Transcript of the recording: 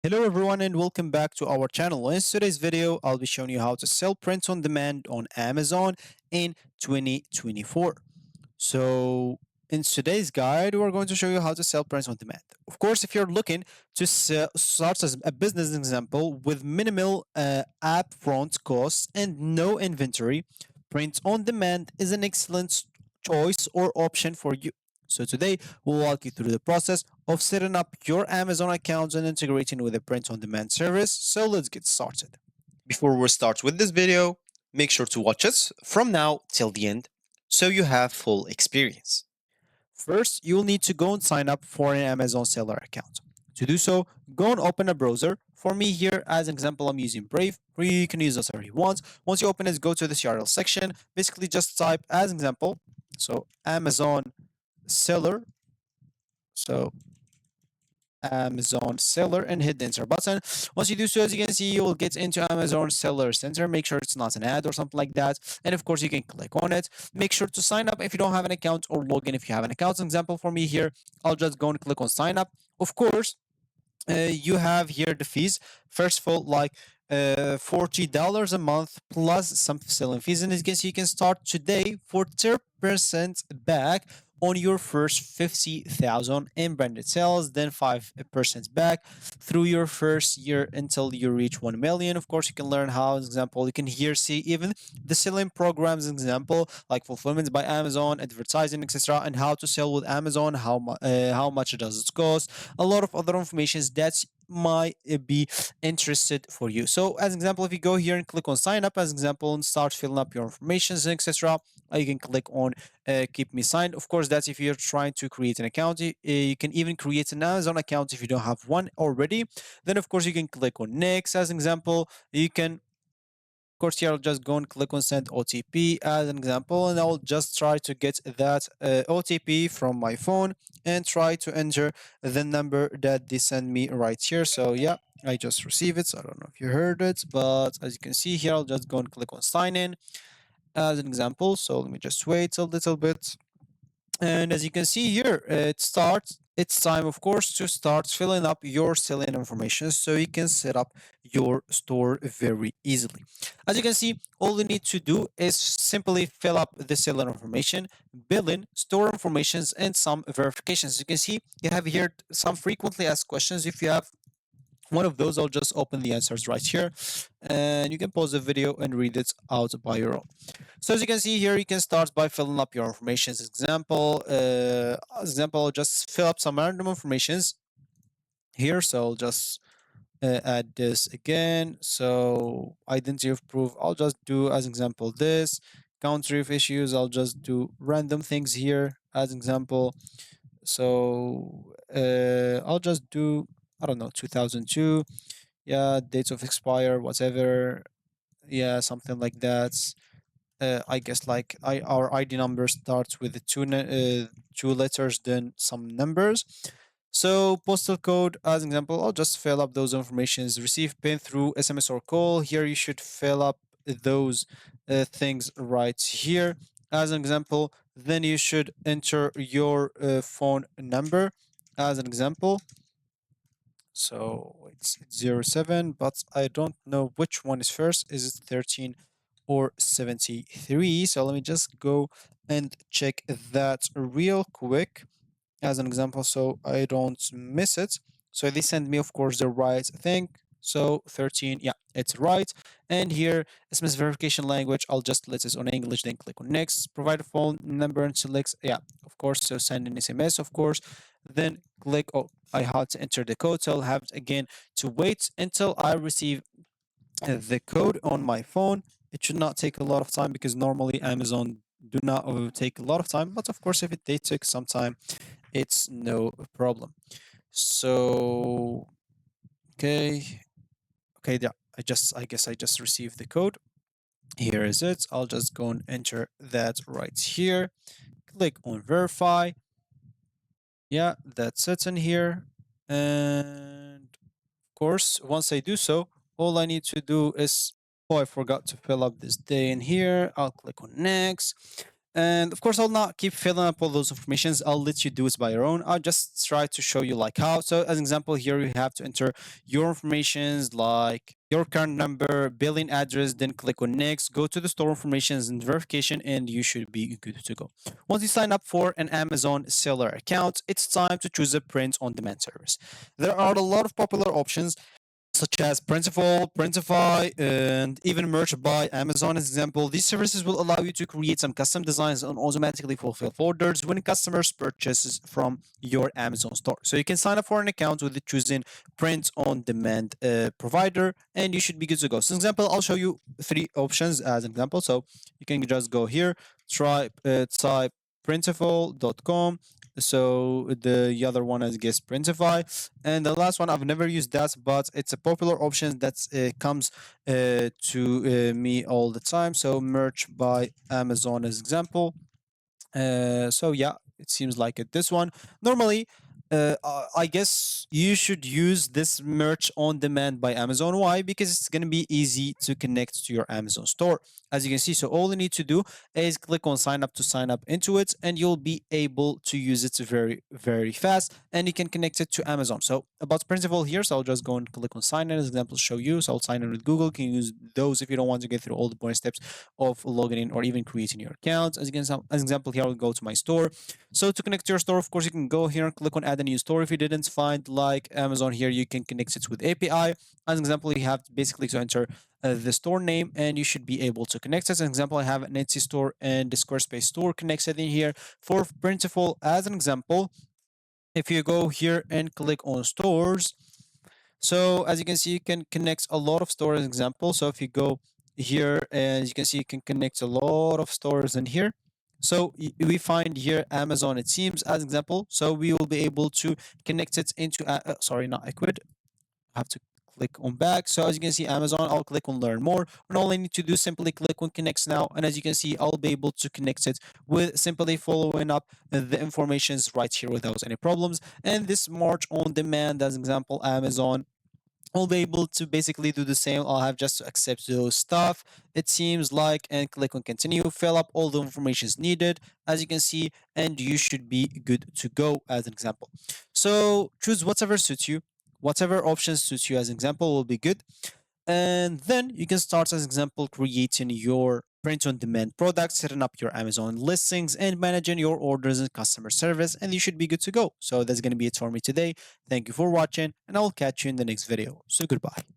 Hello everyone and welcome back to our channel. In today's video, I'll be showing you how to sell print on demand on Amazon in 2024. So in today's guide, we're going to show you how to sell print on demand. Of course, if you're looking to start as a business example with minimal upfront costs and no inventory, print on demand is an excellent choice or option for you. So today we'll walk you through the process of setting up your Amazon account and integrating with the print on demand service. So let's get started. Before we start with this video, make sure to watch us from now till the end so you have full experience. First, you'll need to go and sign up for an Amazon seller account. To do so, go and open a browser. For me here, as an example, I'm using Brave, or you can use whatever you want. Once you open it, go to this URL section. Basically, just type as an example, so Amazon seller, so Amazon seller and hit the enter button. Once you do so, as you can see, you will get into Amazon Seller Center. Make sure it's not an ad or something like that. And of course, you can click on it. Make sure to sign up if you don't have an account or log in if you have an account. For example, for me here, I'll just go and click on sign up. Of course, you have here the fees. First of all, like $40 a month plus some selling fees. And as you can see, you can start today for 10% back on your first 50,000 in branded sales, then 5% back through your first year until you reach 1 million. Of course, you can learn how, as example, you can here see even the selling programs, example, like fulfillment by Amazon, advertising, etc., and how to sell with Amazon, how much does it cost, a lot of other information that might be interested for you. So as an example, if you go here and click on sign up as an example and start filling up your information, etc., you can click on keep me signed. Of course, that's if you're trying to create an account. You can even create an Amazon account if you don't have one already. Then of course you can click on next as an example. You can course, here I'll just go and click on send OTP as an example, and I'll just try to get that OTP from my phone and try to enter the number that they send me right here. So yeah, I just received it. So I don't know if you heard it, but as you can see here, I'll just go and click on sign in as an example. So let me just wait a little bit. And as you can see here, it's time, of course, to start filling up your selling information so you can set up your store very easily. As you can see, all you need to do is simply fill up the seller information, billing, store informations, and some verifications. You can see you have here some frequently asked questions. If you have one of those, I'll just open the answers right here, and you can pause the video and read it out by your own. So as you can see here, you can start by filling up your information. Example, just fill up some random informations here. So I'll just add this again. So identity of proof, I'll just do as example this. Country of issues, I'll just do random things here as example. So I'll just do, I don't know, 2002. Yeah, dates of expire, whatever. Yeah, something like that. I guess like our ID number starts with the two letters, then some numbers. So postal code, as an example, I'll just fill up those informations. Receive pin through SMS or call. Here you should fill up those things right here as an example. Then you should enter your phone number as an example. So it's 07, but I don't know which one is first. Is it 13 or 73? So let me just go and check that real quick as an example so I don't miss it. So they send me, of course, the right thing. So 13, yeah, it's right. And here, SMS verification language, I'll just let it on English, then click on next. Provide a phone number and select, yeah, of course. So send an SMS, of course. Then click, oh, I had to enter the code. So I'll have again to wait until I receive the code on my phone. It should not take a lot of time because normally Amazon do not take a lot of time. But of course, if they take some time, it's no problem. So okay, yeah, I guess I just received the code. Here is it. I'll just go and enter that right here. Click on verify. Yeah, that's it in here. And of course, once I do so, all I need to do is, oh, I forgot to fill up this day in here. I'll click on next. And of course, I'll not keep filling up all those informations. I'll let you do it by your own. I'll just try to show you like how. So as an example, here you have to enter your informations like your current number, billing address, then click on next, go to the store informations and verification, and you should be good to go. Once you sign up for an Amazon seller account, it's time to choose a print on demand service. There are a lot of popular options such as Printiful, Printify, and even Merch by Amazon as example. These services will allow you to create some custom designs and automatically fulfill orders when customers purchases from your Amazon store. So you can sign up for an account with choosing print on demand provider, and you should be good to go. So, example, I'll show you three options as an example. So you can just go here, try type Printiful.com. So the other one is guess Printify, and the last one I've never used that, but it's a popular option that comes to me all the time. So Merch by Amazon as example. So yeah, it seems like this one. Normally, I guess you should use this merch on demand by Amazon. Why? Because it's gonna be easy to connect to your Amazon store, as you can see. So all you need to do is click on sign up to sign up into it, and you'll be able to use it very fast, and you can connect it to Amazon. So about principle here, so I'll just go and click on sign in as example show you. So I'll sign in with Google. You can use those if you don't want to get through all the bonus steps of logging in or even creating your account. As you can, as example here, I'll go to my store. So to connect to your store, of course, you can go here and click on add a new store. If you didn't find like Amazon here, you can connect it with API. As an example, you have basically to enter the store name and you should be able to connect it. As an example, I have an Etsy store and the Squarespace store connected in here. For Printful, as an example, if you go here and click on stores, so as you can see, you can connect a lot of stores as example. So if you go here and you can see you can connect a lot of stores in here. So we find here Amazon, it seems as example. So we will be able to connect it into, sorry, not Equid. I have to click on back. So as you can see, Amazon, I'll click on learn more. And all I need to do simply click on connects now. And as you can see, I'll be able to connect it with simply following up the informations right here without any problems. And this March on demand, as example, Amazon, I'll be able to basically do the same. I'll have just to accept those stuff, it seems like, and click on continue, fill up all the information needed, as you can see, and you should be good to go as an example. So choose whatever suits you, whatever options suits you as an example will be good. And then you can start as example creating your print on demand products, setting up your Amazon listings and managing your orders and customer service, and you should be good to go. So that's going to be it for me today. Thank you for watching and I'll catch you in the next video. So goodbye.